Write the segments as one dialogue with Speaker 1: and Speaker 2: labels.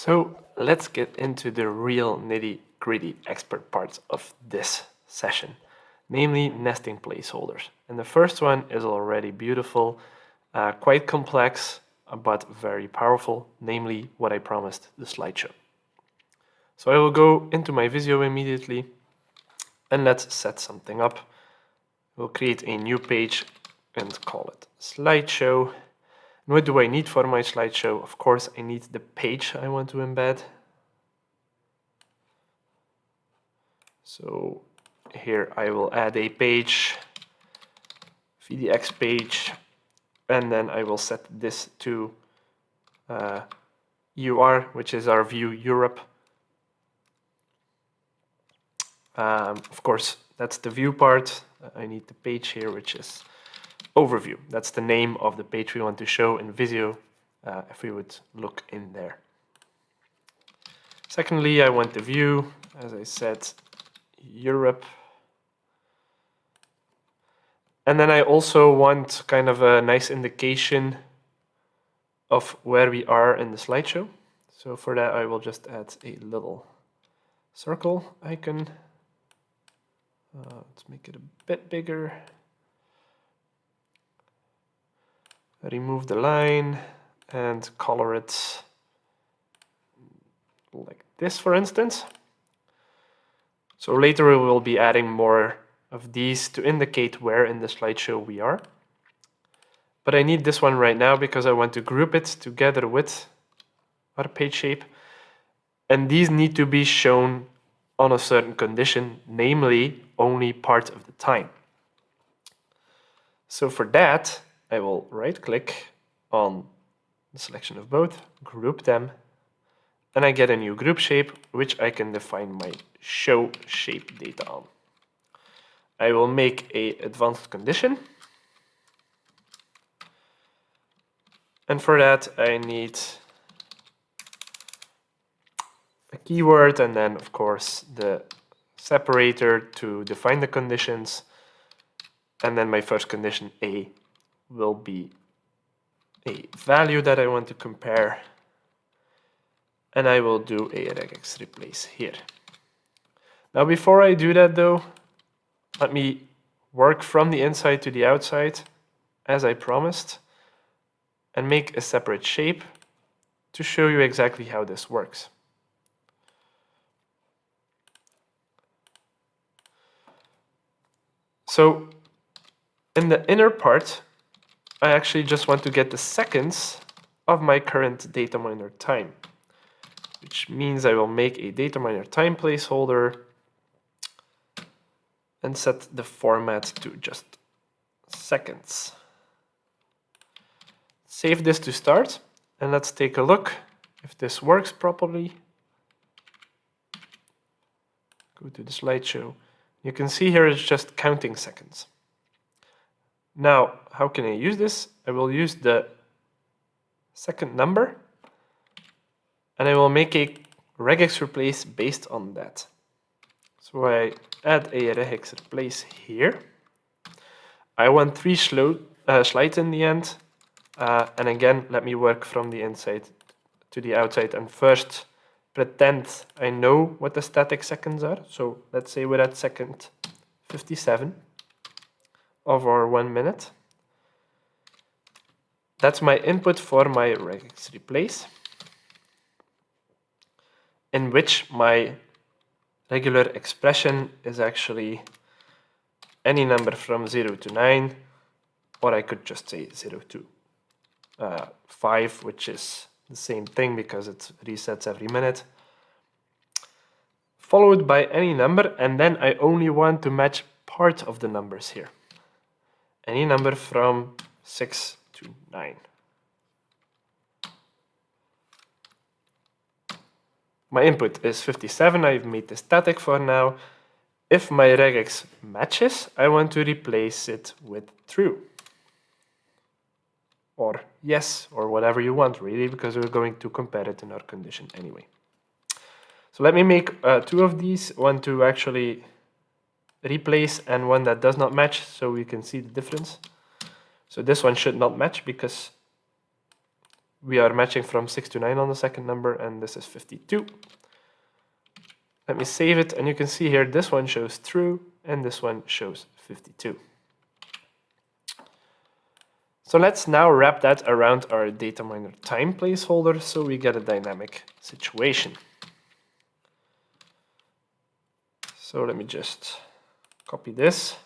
Speaker 1: So let's get into the real nitty-gritty expert parts of this session, namely nesting placeholders. And the first one is already beautiful, quite complex, but very powerful, namely what I promised, the slideshow. So I will go into my Visio immediately, and let's set something up. We'll create a new page and call it slideshow. And what do I need for my slideshow? Of course, I need the page I want to embed. So here I will add a page, VDX page, and then I will set this to UR, which is our view Europe. Of course, that's the view part. I need the page here, which is overview. That's the name of the page we want to show in Visio, if we would look in there. Secondly, I want the view, as I said, Europe. And then I also want kind of a nice indication of where we are in the slideshow. So for that, I will just add a little circle icon. Let's make it a bit bigger. Remove the line and color it like this, for instance. So later we will be adding more of these to indicate where in the slideshow we are. But I need this one right now because I want to group it together with our page shape. And these need to be shown on a certain condition, namely only part of the time. So for that, I will right-click on the selection of both, group them, and I get a new group shape, which I can define my show shape data on. I will make an advanced condition. And for that, I need a keyword and then, of course, the separator to define the conditions. And then my first condition, A, will be a value that I want to compare. And I will do a regex replace here. Now, before I do that, though, let me work from the inside to the outside, as I promised, and make a separate shape to show you exactly how this works. So in the inner part, I actually just want to get the seconds of my current DataMiner time, which means I will make a DataMiner time placeholder and set the format to just seconds. Save this to start, and let's take a look if this works properly. Go to the slideshow. You can see here it's just counting seconds. Now, how can I use this? I will use the second number, and I will make a regex replace based on that. So I add a regex replace here. I want 3 slides in the end. And again, let me work from the inside to the outside and first pretend I know what the static seconds are. So let's say we're at second 57 of our 1 minute. That's my input for my regex replace, in which my regular expression is actually any number from 0 to 9, or I could just say 0 to 5, which is the same thing because it resets every minute, followed by any number, and then I only want to match part of the numbers here. Any number from 6 to 9. My input is 57, I've made this static for now. If my regex matches, I want to replace it with true. Or yes, or whatever you want really, because we're going to compare it in our condition anyway. So let me make 2 of these, one to actually replace and one that does not match, so we can see the difference. So this one should not match because we are matching from 6 to 9 on the second number, and this is 52. Let me save it, and you can see here this one shows true, and this one shows 52. So let's now wrap that around our DataMiner time placeholder so we get a dynamic situation. So let me just copy this.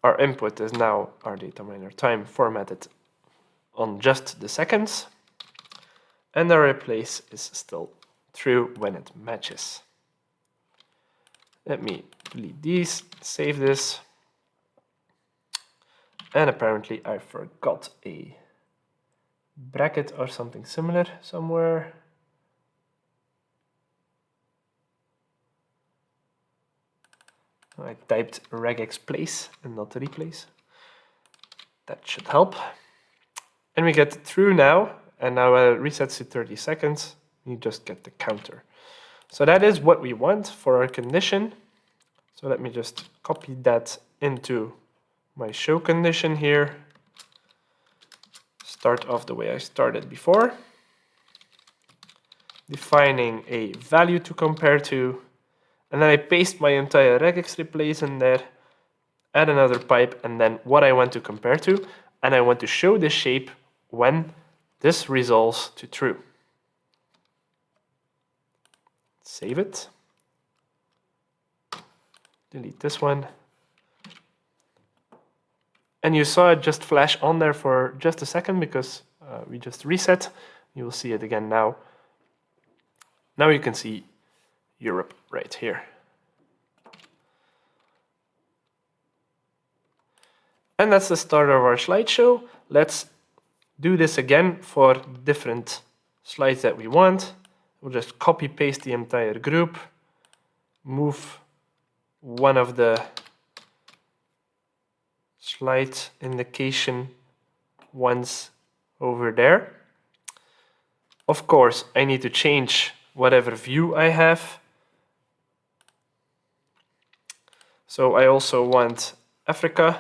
Speaker 1: Our input is now our DataMiner time formatted on just the seconds, and our replace is still true when it matches. Let me delete these, save this, and apparently I forgot a bracket or something similar somewhere. I typed regex place and not replace. That should help. And we get true now, and now it resets to 30 seconds. You just get the counter. So that is what we want for our condition. So let me just copy that into my show condition here. Start off the way I started before. Defining a value to compare to. And then I paste my entire regex replace in there. Add another pipe, and then what I want to compare to. And I want to show the shape when this resolves to true. Save it. Delete this one. And you saw it just flash on there for just a second because we just reset. You will see it again now. Now you can see Europe right here. And that's the start of our slideshow. Let's do this again for different slides that we want. We'll just copy paste the entire group, move one of the slide indication ones over there. Of course, I need to change whatever view I have. So I also want Africa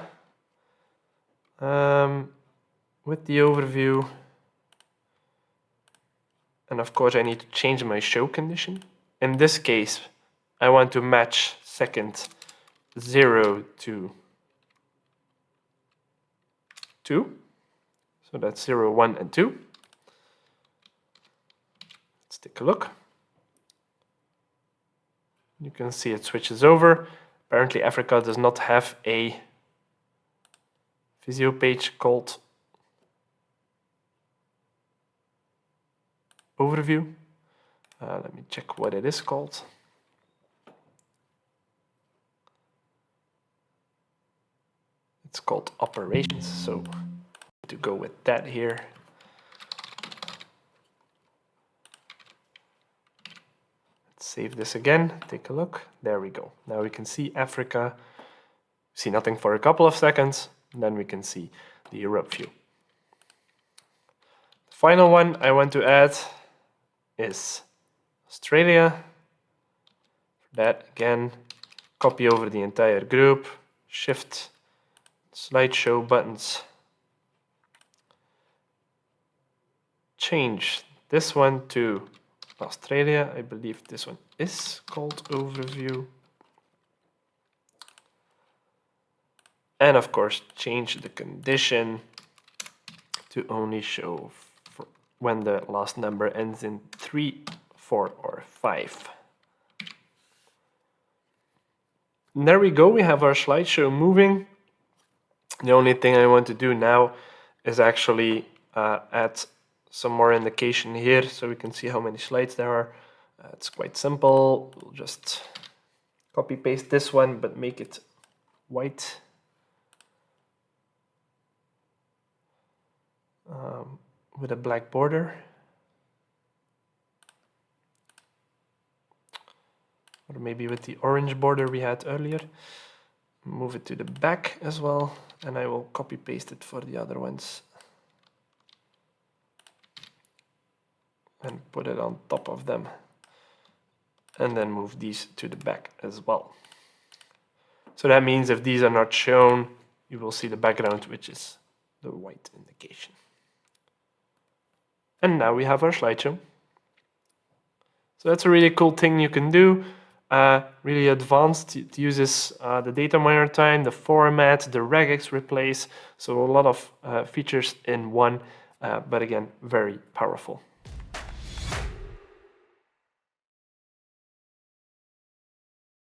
Speaker 1: with the overview. And of course, I need to change my show condition. In this case, I want to match second 0 to 2. So that's 0, 1, and 2. Let's take a look. You can see it switches over. Apparently, Africa does not have a Visio page called Overview. Let me check what it is called. It's called Operations, so to go with that here. Let's save this again, take a look. There we go. Now we can see Africa. See nothing for a couple of seconds, and then we can see the Europe view. The final one I want to add is Australia. For that, again, copy over the entire group, Shift, slideshow buttons. Change this one to Australia. I believe this one is called Overview. And of course, change the condition to only show for when the last number ends in 3, 4, or 5. And there we go, we have our slideshow moving. The only thing I want to do now is actually add some more indication here so we can see how many slides there are. It's quite simple. We'll just copy paste this one but make it white. With a black border. Or maybe with the orange border we had earlier. Move it to the back as well, and I will copy paste it for the other ones. And put it on top of them. And then move these to the back as well. So that means if these are not shown, you will see the background, which is the white indication. And now we have our slideshow. So that's a really cool thing you can do. Really advanced. It uses the DataMiner time, the format, the regex replace. So a lot of features in one, but again, very powerful.